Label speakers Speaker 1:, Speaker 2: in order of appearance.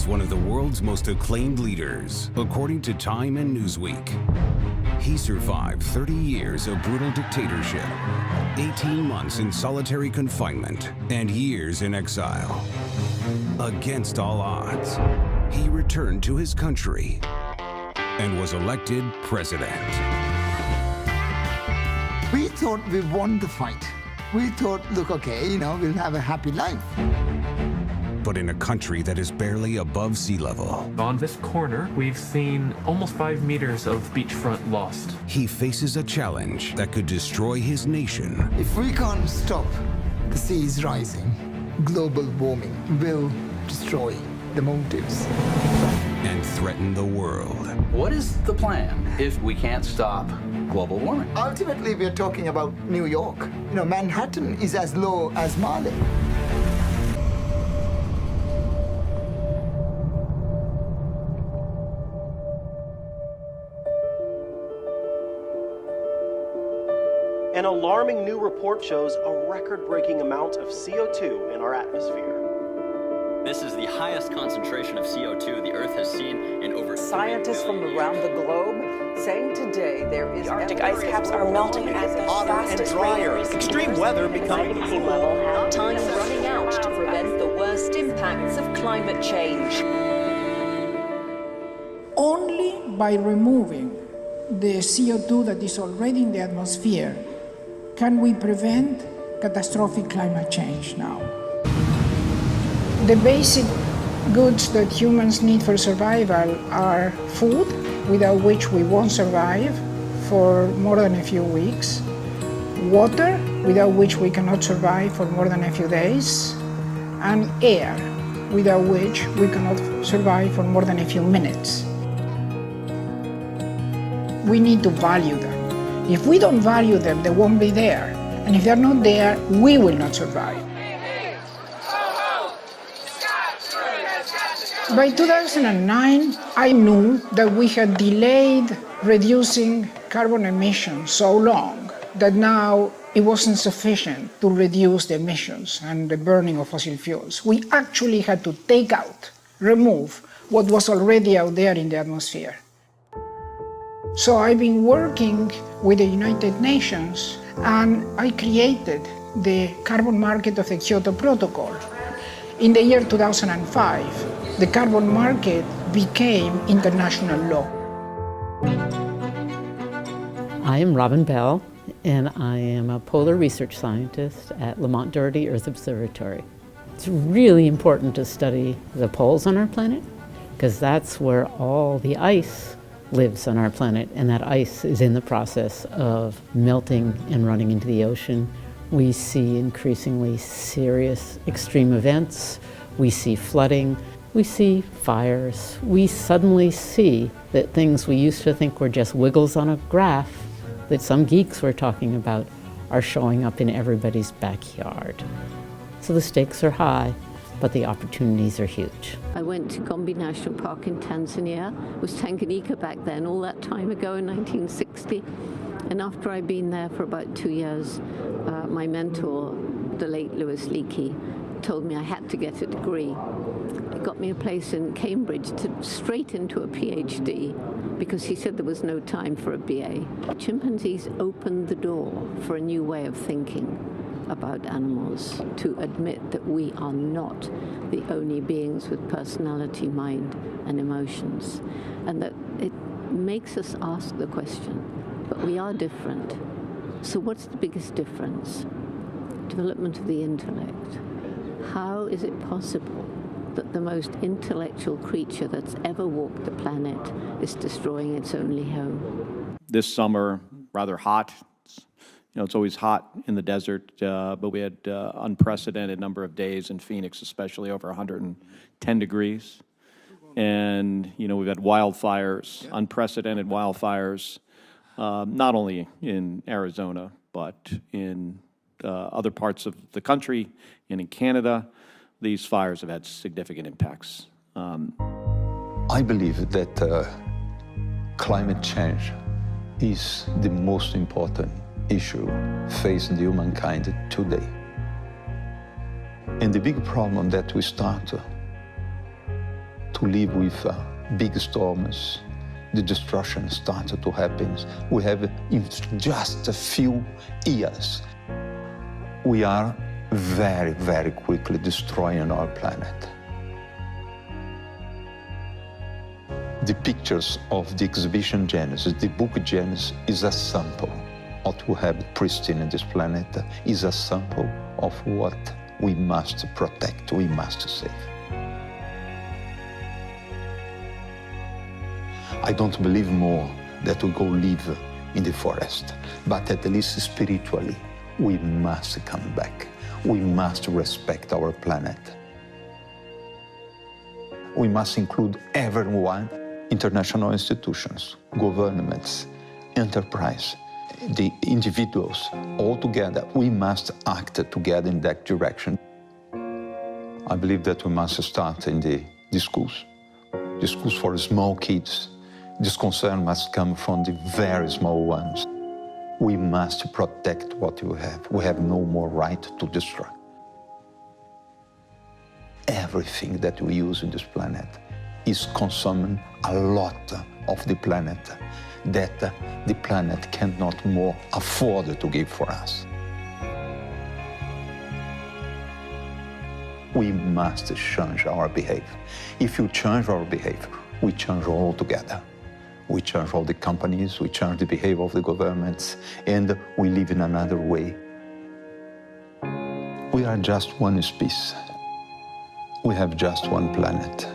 Speaker 1: as one of the world's most acclaimed leaders, according to Time and Newsweek. He survived 30 years of brutal dictatorship, 18 months in solitary confinement, and years in exile. Against all odds, he returned to his country and was elected president.
Speaker 2: We thought we won the fight. We thought, look, okay, we'll have a happy life.
Speaker 1: But in a country that is barely above sea level.
Speaker 3: On this corner, we've seen almost 5 meters of beachfront lost.
Speaker 1: He faces a challenge that could destroy his nation.
Speaker 2: If we can't stop the seas rising, global warming will destroy the motives.
Speaker 1: And threaten the world.
Speaker 4: What is the plan if we can't stop global warming?
Speaker 2: Ultimately, we're talking about New York. Manhattan is as low as Mali.
Speaker 5: An alarming new report shows a record-breaking amount of CO2 in our atmosphere.
Speaker 6: This is the highest concentration of CO2 the Earth has seen in over...
Speaker 7: Scientists from around the globe saying today there is...
Speaker 8: The Arctic ice caps are melting at the fastest rate.
Speaker 5: Extreme weather becoming...
Speaker 8: Sea level. Time running out to prevent the worst impacts of climate change.
Speaker 9: Only by removing the CO2 that is already in the atmosphere can we prevent catastrophic climate change now. The basic goods that humans need for survival are food, without which we won't survive for more than a few weeks, water, without which we cannot survive for more than a few days, and air, without which we cannot survive for more than a few minutes. We need to value them. If we don't value them, they won't be there. And if they're not there, we will not survive. By 2009, I knew that we had delayed reducing carbon emissions so long that now it wasn't sufficient to reduce the emissions and the burning of fossil fuels. We actually had to take out, remove what was already out there in the atmosphere. So I've been working with the United Nations, and I created the carbon market of the Kyoto Protocol. In the year 2005, the carbon market became international law.
Speaker 10: I am Robin Bell, and I am a polar research scientist at Lamont Doherty Earth Observatory. It's really important to study the poles on our planet, because that's where all the ice lives on our planet, and that ice is in the process of melting and running into the ocean. We see increasingly serious extreme events. We see flooding. We see fires. We suddenly see that things we used to think were just wiggles on a graph that some geeks were talking about are showing up in everybody's backyard. So the stakes are high, but the opportunities are huge.
Speaker 11: I went to Gombe National Park in Tanzania. It was Tanganyika back then, all that time ago in 1960. And after I'd been there for about 2 years, my mentor, the late Louis Leakey, told me I had to get a degree. It got me a place in Cambridge straight into a PhD, because he said there was no time for a BA. Chimpanzees opened the door for a new way of thinking about animals, to admit that we are not the only beings with personality, mind, and emotions, and that it makes us ask the question, but we are different. So what's the biggest difference? Development of the intellect. How is it possible that the most intellectual creature that's ever walked the planet is destroying its only home?
Speaker 12: This summer, rather hot. It's always hot in the desert, but we had unprecedented number of days in Phoenix, especially over 110 degrees. And, we've had wildfires, unprecedented wildfires, not only in Arizona, but in other parts of the country and in Canada. These fires have had significant impacts.
Speaker 13: I believe that climate change is the most important issue facing humankind today. And the big problem that we start to live with big storms. The destruction started to happen. We have, in just a few years, we are very, very quickly destroying our planet. The pictures of the exhibition Genesis, the book Genesis, is a sample. What we have pristine in this planet is a sample of what we must protect, we must save. I don't believe more that we go live in the forest, but at least spiritually, we must come back. We must respect our planet. We must include everyone, international institutions, governments, enterprise, the individuals, all together. We must act together in that direction. I believe that we must start in the schools for small kids. This concern must come from the very small ones. We must protect what we have. We have no more right to destroy. Everything that we use in this planet is consuming a lot of the planet that the planet cannot more afford to give for us. We must change our behavior. If you change our behavior, we change all together. We change all the companies, we change the behavior of the governments, and we live in another way. We are just one species. We have just one planet.